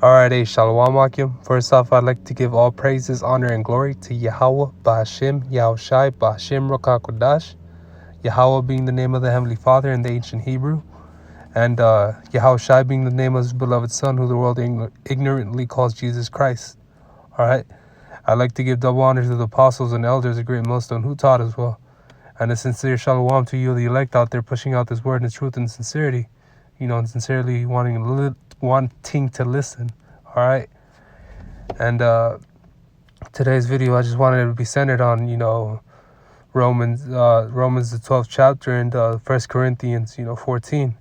Alright, Shalom Akim. First off, I'd like to give all praises, honor, and glory to Yahweh, Ba'ashem, Yahushai, Ba'ashem, Rokakodash. Yahweh being the name of the Heavenly Father in the ancient Hebrew, and Yahushai being the name of his beloved Son, who the world ignorantly calls Jesus Christ. Alright? I'd like to give double honors to the apostles and elders, a great millstone who taught as well. And a sincere shalom to you, the elect out there, pushing out this word in truth and sincerity. And sincerely wanting to listen. All right. And today's video, I just wanted it to be centered on, Romans the 12th chapter, and 1 Corinthians, 14.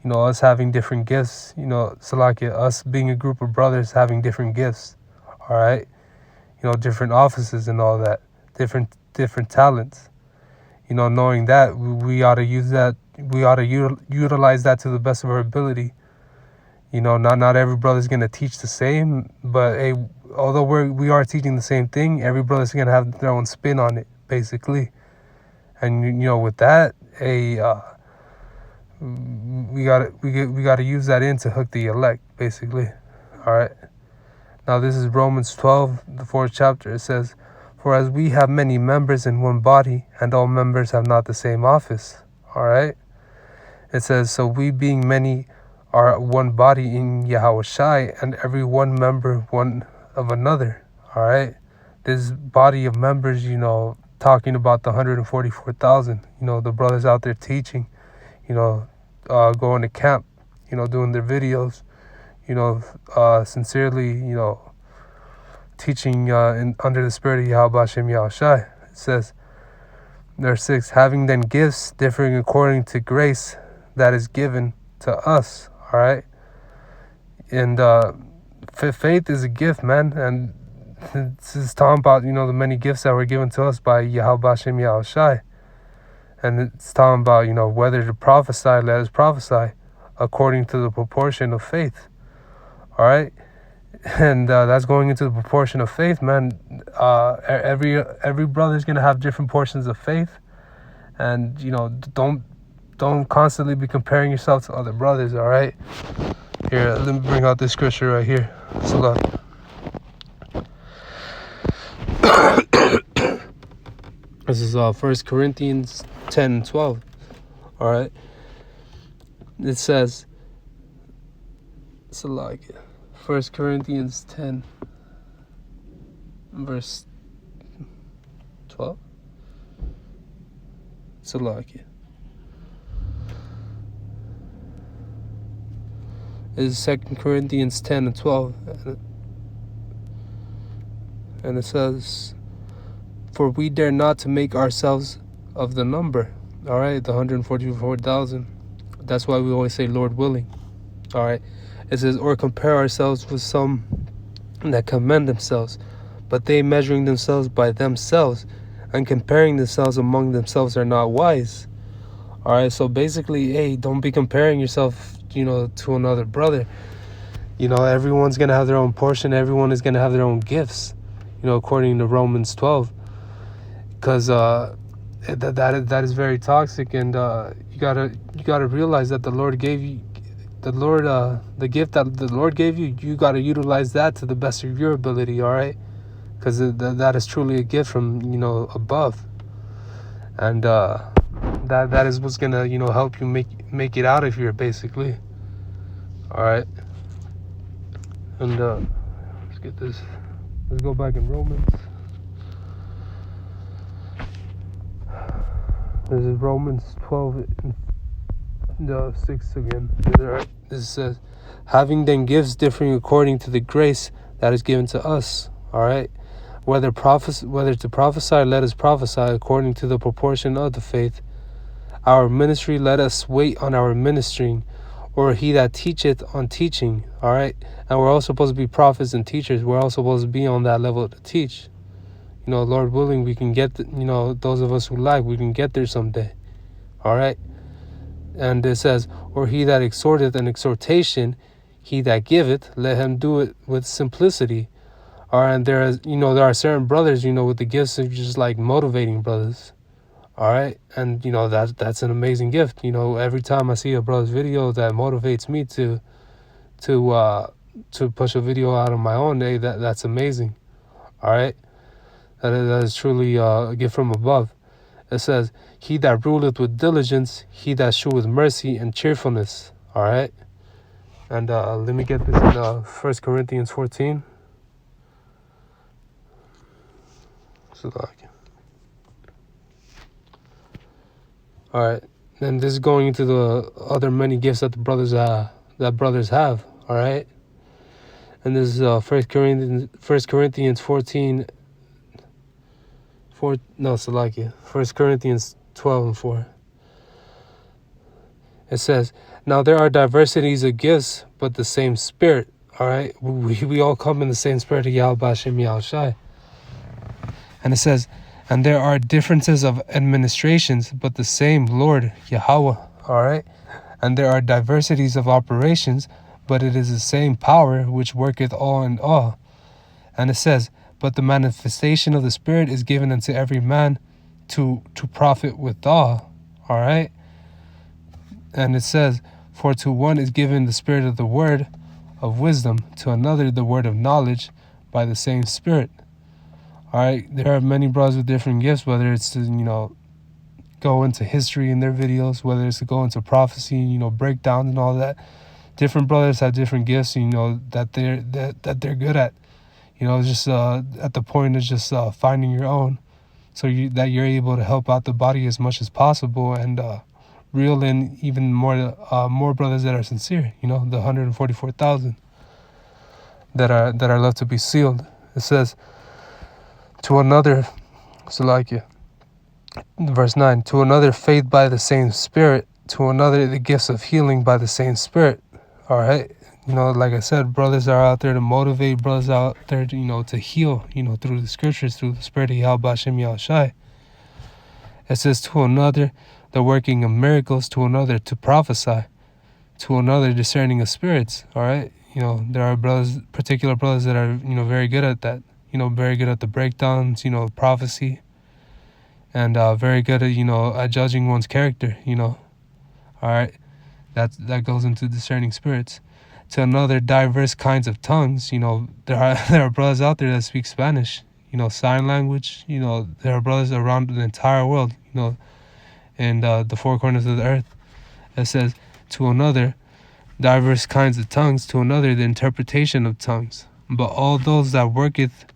Us having different gifts. Salakia, us being a group of brothers having different gifts. All right. Different offices and all that. Different talents. Knowing that, we ought to use that. We ought to utilize that to the best of our ability. Not every brother's going to teach the same, but hey, although we are teaching the same thing, every brother's going to have their own spin on it, basically. And, with that, hey, we got to use that in to hook the elect, basically. All right. Now, this is Romans 12, the 4th chapter. It says, "For as we have many members in one body, and all members have not the same office." All right. It says, "So we being many are one body in Yahushai, and every one member one of another." All right. This body of members, talking about the 144,000, the brothers out there teaching, going to camp, doing their videos, sincerely, teaching under the spirit of Yahweh Hashem Yahushai. It says, verse 6, "Having then gifts differing according to grace that is given to us." All right. And faith is a gift, man. And this is talking about, the many gifts that were given to us by Yahweh Hashem Yahushai. And it's talking about, whether to prophesy, let us prophesy according to the proportion of faith. All right. And that's going into the proportion of faith, man. Every brother's going to have different portions of faith. And, don't constantly be comparing yourself to other brothers, all right? Here, let me bring out this scripture right here. So look. This is 1 Corinthians 10 and 12, all right? It says, so like 1 Corinthians 10, verse 12. So like it. Is 2 Corinthians 10 and 12. And it says, "For we dare not to make ourselves of the number." All right, the 144,000. That's why we always say, "Lord willing." All right. It says, "Or compare ourselves with some that commend themselves, but they measuring themselves by themselves and comparing themselves among themselves are not wise." All right. So basically, hey, don't be comparing yourself, to another brother. Everyone's going to have their own portion. Everyone is going to have their own gifts, according to Romans 12. Because that is very toxic. And you gotta realize that the Lord gave you, the gift that the Lord gave you, you got to utilize that to the best of your ability, all right? Because that is truly a gift from, above. And that is what's going to, help you make it out of here, basically. All right. And let's get this. Let's go back in Romans. This is Romans 12 and 6 again. All right. This says, "Having then gifts differing according to the grace that is given to us." All right. Whether to prophesy, let us prophesy according to the proportion of the faith. Our ministry, let us wait on our ministering, or he that teacheth on teaching. All right. And we're all supposed to be prophets and teachers. We're all supposed to be on that level to teach. Lord willing, we can get, those of us who like, we can get there someday. All right. And it says, "Or he that exhorteth an exhortation, he that giveth, let him do it with simplicity." All right. And there are certain brothers, with the gifts of just like motivating brothers. All right. And, that's an amazing gift. Every time I see a brother's video that motivates me to to push a video out on my own, hey, that's amazing. All right, that is truly a gift from above. It says, "He that ruleth with diligence, he that sheweth mercy and cheerfulness." All right, and let me get this in 1 Corinthians 14. All right, and this is going into the other many gifts that brothers have. All right, and this is 1 Corinthians 14. 1 Corinthians 12:4. It says, "Now there are diversities of gifts, but the same Spirit." All right, we all come in the same Spirit of Yahweh Bashem Yahushai. And it says, "And there are differences of administrations, but the same Lord Yahweh." All right, and there are diversities of operations, but it is the same power which worketh all in all. And it says, "But the manifestation of the Spirit is given unto every man to profit withal." All right. And it says, "For to one is given the Spirit of the word of wisdom, to another the word of knowledge by the same Spirit." All right. There are many brothers with different gifts, whether it's to, go into history in their videos, whether it's to go into prophecy, breakdowns and all that. Different brothers have different gifts, that they're good at. Just at the point of just finding your own, so that you're able to help out the body as much as possible, and reel in even more brothers that are sincere. The 144,000 that are left to be sealed. It says, "To another," verse 9, "To another faith by the same Spirit, to another the gifts of healing by the same Spirit." All right. Like I said, brothers are out there to motivate, brothers out there to heal, through the scriptures, through the Spirit of Yahweh Bashem Yahushai. It says, "To another the working of miracles, to another to prophesy, to another discerning of spirits." All right. There are particular brothers that are, very good at that, very good at the breakdowns, prophecy, and very good at, at judging one's character, All right. That goes into discerning spirits. To another diverse kinds of tongues. There are brothers out there that speak Spanish, sign language. There are brothers around the entire world, in the four corners of the earth. It says, "To another diverse kinds of tongues, to another the interpretation of tongues. But all those that worketh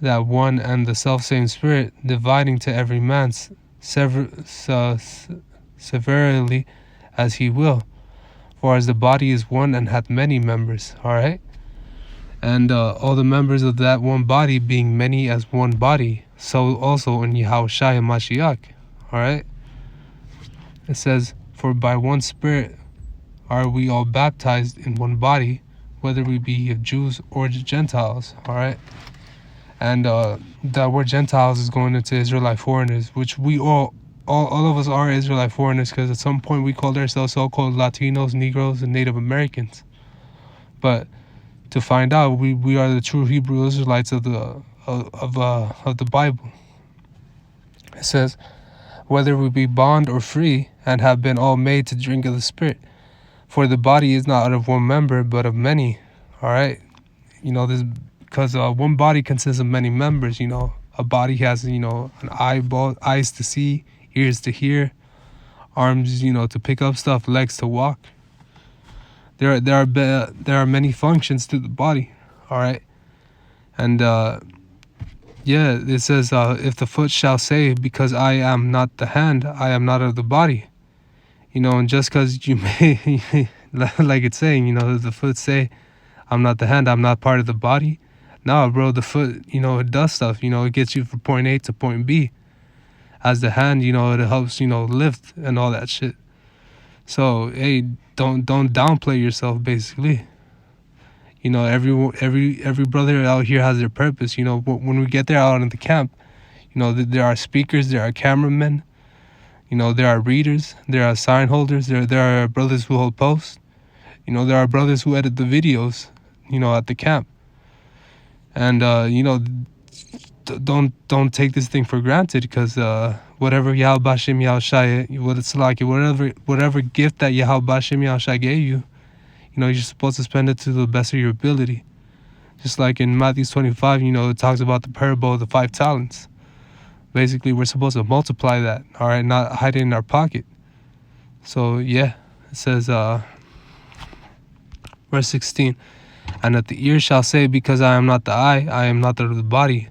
that one and the selfsame Spirit, dividing to every man severally as he will. For as the body is one and hath many members." All right. And all the members of that one body being many as one body, so also in Yahushua HaMashiach. All right. It says, "For by one Spirit are we all baptized in one body, whether we be of Jews or Gentiles." All right. And that word Gentiles is going into Israelite foreigners, which we all of us are Israelite foreigners, because at some point we called ourselves so-called Latinos, Negroes, and Native Americans. But to find out, we are the true Hebrew Israelites of the Bible. It says, "Whether we be bond or free, and have been all made to drink of the Spirit. For the body is not of one member, but of many." All right. This because one body consists of many members. A body has an eyes to see, ears to hear, arms to pick up stuff, legs to walk. There are many functions to the body. All right. And it says, "If the foot shall say, because I am not the hand, I am not of the body." And just because you may like it's saying, the foot say, "I'm not the hand, I'm not part of the body." No, bro, the foot, it does stuff. It gets you from point A to point B. As the hand, it helps, lift and all that shit. So, hey, don't downplay yourself, basically. Every brother out here has their purpose. When we get there out in the camp, there are speakers, there are cameramen, there are readers, there are sign holders, there are brothers who hold posts. There are brothers who edit the videos, at the camp. And don't take this thing for granted, because whatever Yahweh Bashem Yahushai, whatever gift that Yahweh Bashem Yahushai gave you, you're supposed to spend it to the best of your ability. Just like in Matthew 25, it talks about the parable of the 5 talents. Basically, we're supposed to multiply that, all right, not hide it in our pocket. So, yeah, it says, verse 16, and that the ear shall say, because I am not the eye, I am not of the body.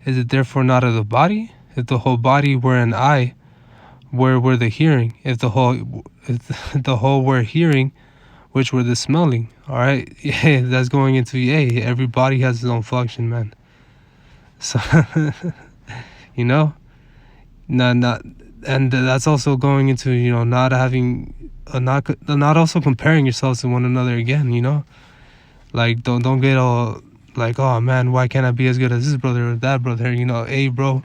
Is it therefore not of the body? If the whole body were an eye, where were the hearing? If the whole were hearing, which were the smelling? All right, yeah, that's going into every body has its own function, man. So, not, and that's also going into not having, not also comparing yourselves to one another again. Like don't get all like, oh man, why can't I be as good as this brother or that brother? Hey bro,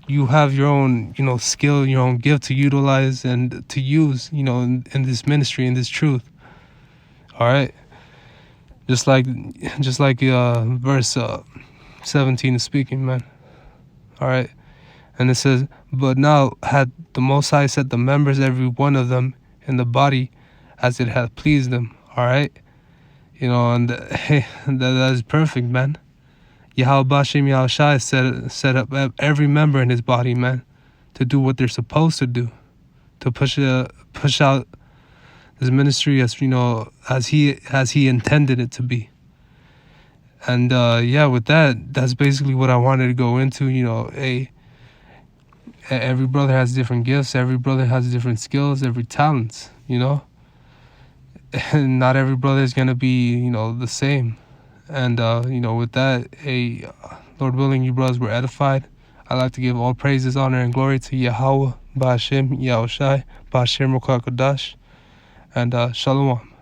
you have your own skill, your own gift to utilize and to use in this ministry, in this truth. All right, just like verse 17 is speaking, man. All right, and it says, but now had the Most High set the members, every one of them, in the body as it hath pleased them. All right, and hey, that is perfect, man. Yahweh Bashim Yahushai set up every member in his body, man, to do what they're supposed to do, to push out this ministry as he intended it to be. And with that's basically what I wanted to go into. Every brother has different gifts, every brother has different skills, every talents, and not every brother is gonna be the same. And with that, Lord willing, you brothers were edified. I'd like to give all praises, honor, and glory to Yahweh, Ba'ashem, Yahushai, Ba'ashem Ruach HaKodesh, and Shalom.